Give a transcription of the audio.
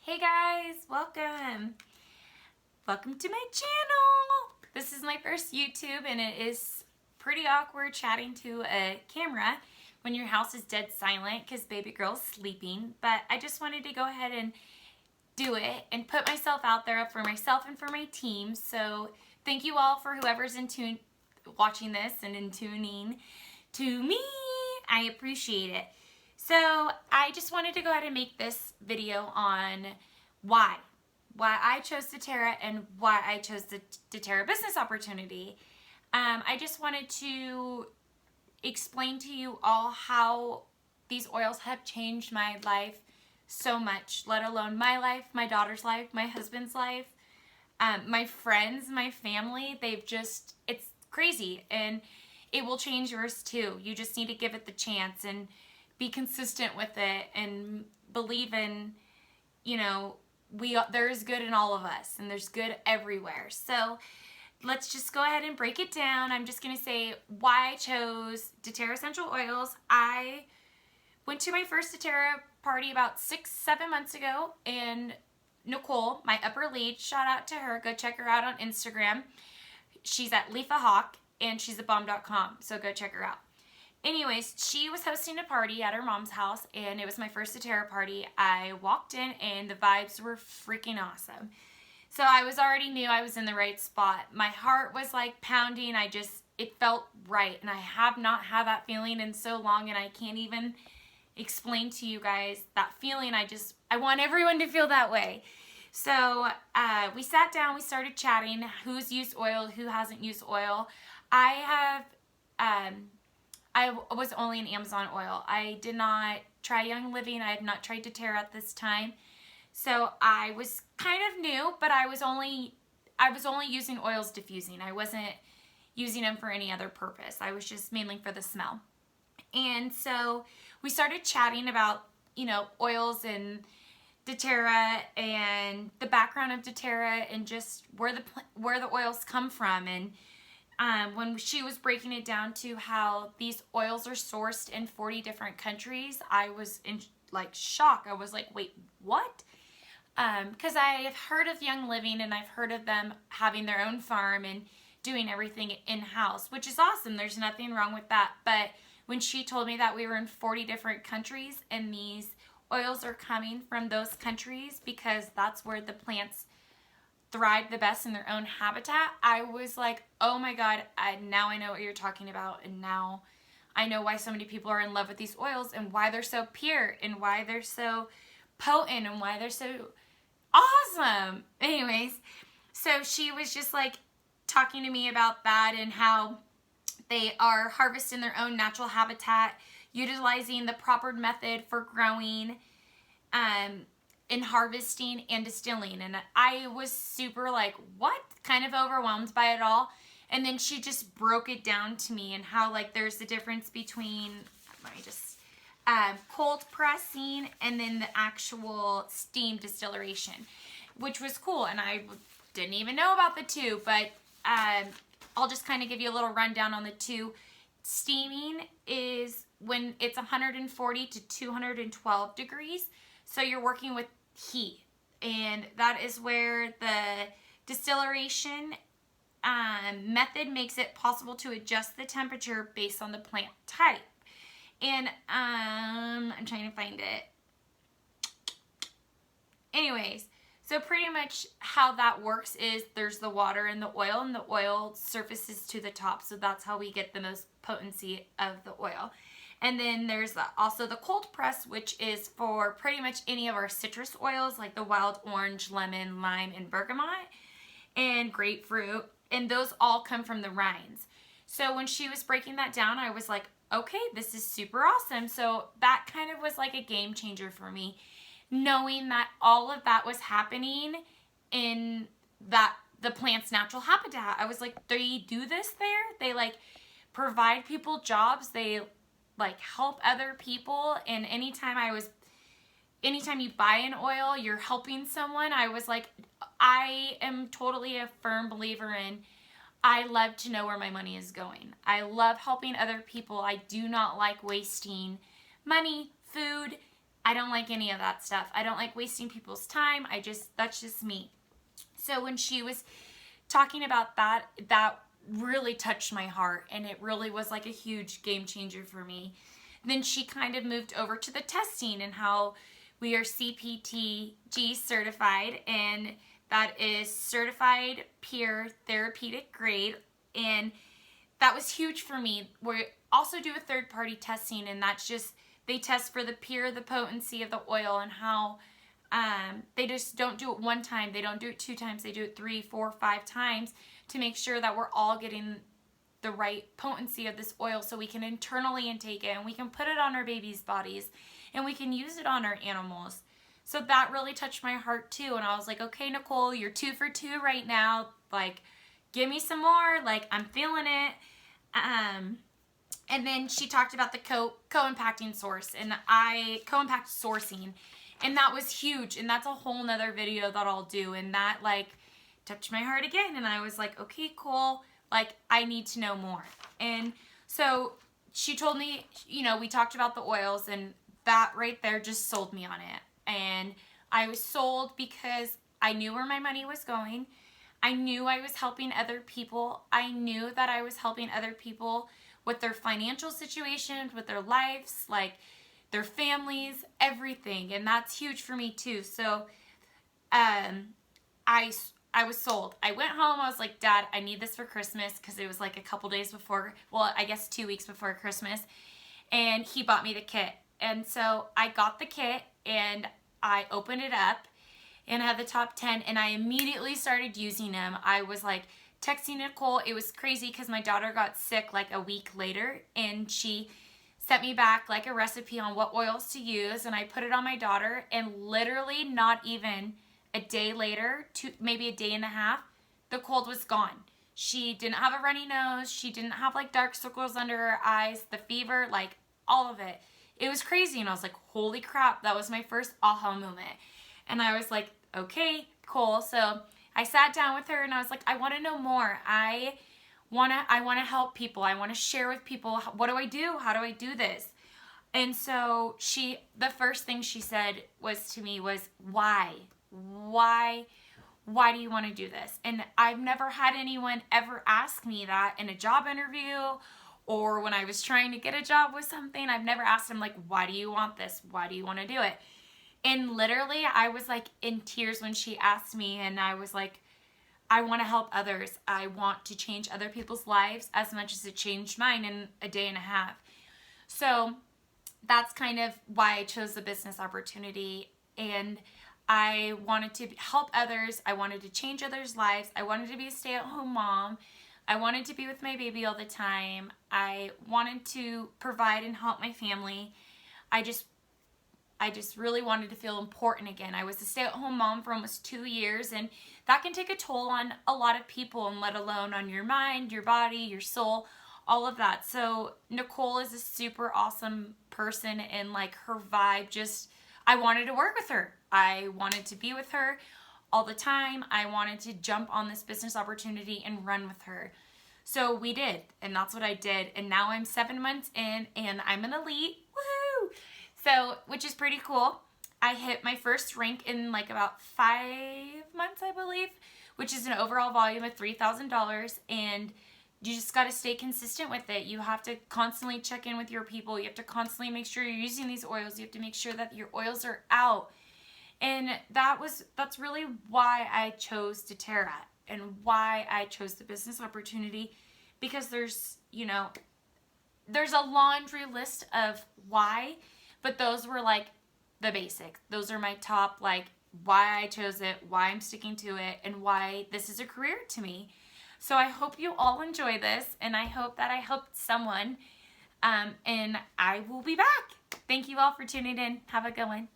Hey guys, welcome. Welcome to my channel. This is my first YouTube and it is pretty awkward chatting to a camera when your house is dead silent because baby girl's sleeping. But I just wanted to go ahead and do it and put myself out there for myself and for my team. So thank you all for whoever's in tune watching this and in tuning to me. I appreciate it. So I just wanted to go ahead and make this video on why I chose doTERRA and why I chose the doTERRA business opportunity. I just wanted to explain to you all how these oils have changed my life so much, let alone my life, my daughter's life, my husband's life, my friends, my family. it's crazy, and it will change yours too. You just need to give it the chance and be consistent with it and believe in, there's good in all of us and there's good everywhere. So let's just go ahead and break it down. I'm just going to say why I chose doTERRA essential oils. I went to my first doTERRA party about 6-7 months ago, and Nicole, my upper lead, shout out to her. Go check her out on Instagram. She's at Leafa Hawk and she's at bomb.com. So go check her out. Anyways, she was hosting a party at her mom's house, and it was my first doTERRA party. I walked in, and the vibes were freaking awesome. So I knew I was in the right spot. My heart was like pounding. It felt right, and I have not had that feeling in so long, and I can't even explain to you guys that feeling. I want everyone to feel that way. So we sat down, we started chatting, who's used oil, who hasn't used oil. I was only in Amazon oil. I did not try Young Living. I had not tried doTERRA at this time. So I was kind of new, but I was only using oils diffusing. I wasn't using them for any other purpose. I was just mainly for the smell. And so we started chatting about, oils and doTERRA and the background of doTERRA and just where the oils come from. And when she was breaking it down to how these oils are sourced in 40 different countries, I was in shock. I was like, wait, what? Because I have heard of Young Living, and I've heard of them having their own farm and doing everything in-house, which is awesome. There's nothing wrong with that. But when she told me that we were in 40 different countries and these oils are coming from those countries because that's where the plants thrive the best in their own habitat, I was like, oh my God, now I know what you're talking about, and now I know why so many people are in love with these oils and why they're so pure and why they're so potent and why they're so awesome. Anyways, so she was just talking to me about that and how they are harvested in their own natural habitat, utilizing the proper method for growing, in harvesting and distilling. And I was super what? Kind of overwhelmed by it all. And then she just broke it down to me and how there's the difference between, let me just, cold pressing and then the actual steam distillation, which was cool. And I didn't even know about the two, but I'll just kind of give you a little rundown on the two. Steaming is when it's 140 to 212 degrees. So you're working with heat, and that is where the distillation method makes it possible to adjust the temperature based on the plant type. And I'm trying to find it. Anyways, so pretty much how that works is there's the water and the oil surfaces to the top. So that's how we get the most potency of the oil. And then there's also the cold press, which is for pretty much any of our citrus oils, like the wild orange, lemon, lime, and bergamot, and grapefruit. And those all come from the rinds. So when she was breaking that down, I was like, okay, this is super awesome. So that kind of was like a game changer for me, knowing that all of that was happening in the plant's natural habitat. I was like, they do this there? They provide people jobs. They help other people, and anytime you buy an oil, you're helping someone. I was like, I am totally a firm believer in, I love to know where my money is going. I love helping other people. I do not like wasting money, food, I don't like any of that stuff. I don't like wasting people's time. That's just me. So when she was talking about that, that really touched my heart, and it really was like a huge game changer for me. Then she kind of moved over to the testing and how we are CPTG certified, and that is certified peer therapeutic grade, and that was huge for me. We also do a third-party testing, and that's just, they test for the pure, the potency of the oil, and how they just don't do it one time. They don't do it 2 times. They do it 3, 4, 5 times to make sure that we're all getting the right potency of this oil, so we can internally intake it, and we can put it on our babies' bodies, and we can use it on our animals. So that really touched my heart too. And I was like, okay, Nicole, you're 2 for 2 right now. Like, give me some more. Like, I'm feeling it. And then she talked about the co-impacting source, and co-impact sourcing, and that was huge. And that's a whole nother video that I'll do. And that like touched my heart again. And I was like, okay, cool. Like, I need to know more. And so she told me, you know, we talked about the oils, and that right there just sold me on it. And I was sold because I knew where my money was going. I knew I was helping other people. I knew that I was helping other people with their financial situations, with their lives, like their families, everything. And that's huge for me too. So I was sold. I went home. I was like, Dad, I need this for Christmas, because it was like a couple days before, well, I guess 2 weeks before Christmas. And he bought me the kit. And so I got the kit, and I opened it up, and I had the top 10, and I immediately started using them. I was like texting Nicole. It was crazy because my daughter got sick like a week later, and she sent me back like a recipe on what oils to use, and I put it on my daughter, and literally not even a day later, maybe a day and a half, the cold was gone. She didn't have a runny nose. She didn't have like dark circles under her eyes, the fever, like all of it. It was crazy, and I was like, holy crap, that was my first aha moment. And I was like, okay, cool. So I sat down with her, and I was like, I want to know more. I want to help people. I want to share with people. What do I do? How do I do this? And so the first thing she said to me was, why? Why do you want to do this? And I've never had anyone ever ask me that in a job interview, or when I was trying to get a job with something. I've never asked them, like, why do you want this? Why do you want to do it? And literally, I was like in tears when she asked me, and I was like, I want to help others. I want to change other people's lives as much as it changed mine in a day and a half. So that's kind of why I chose the business opportunity. And I wanted to help others. I wanted to change others' lives. I wanted to be a stay-at-home mom. I wanted to be with my baby all the time. I wanted to provide and help my family. I just really wanted to feel important again. I was a stay-at-home mom for almost 2 years, and that can take a toll on a lot of people, and let alone on your mind, your body, your soul, all of that. So Nicole is a super awesome person, and like her vibe, I wanted to work with her. I wanted to be with her all the time. I wanted to jump on this business opportunity and run with her. So we did, and that's what I did. And now I'm 7 months in, and I'm an elite. Woohoo! So, which is pretty cool. I hit my first rank in like about 5 months, I believe, which is an overall volume of $3,000. And you just got to stay consistent with it. You have to constantly check in with your people. You have to constantly make sure you're using these oils. You have to make sure that your oils are out. And that's really why I chose doTERRA and why I chose the business opportunity, because there's a laundry list of why, but those were like the basic. Those are my top, like, why I chose it, why I'm sticking to it, and why this is a career to me. So I hope you all enjoy this, and I hope that I helped someone, and I will be back. Thank you all for tuning in. Have a good one.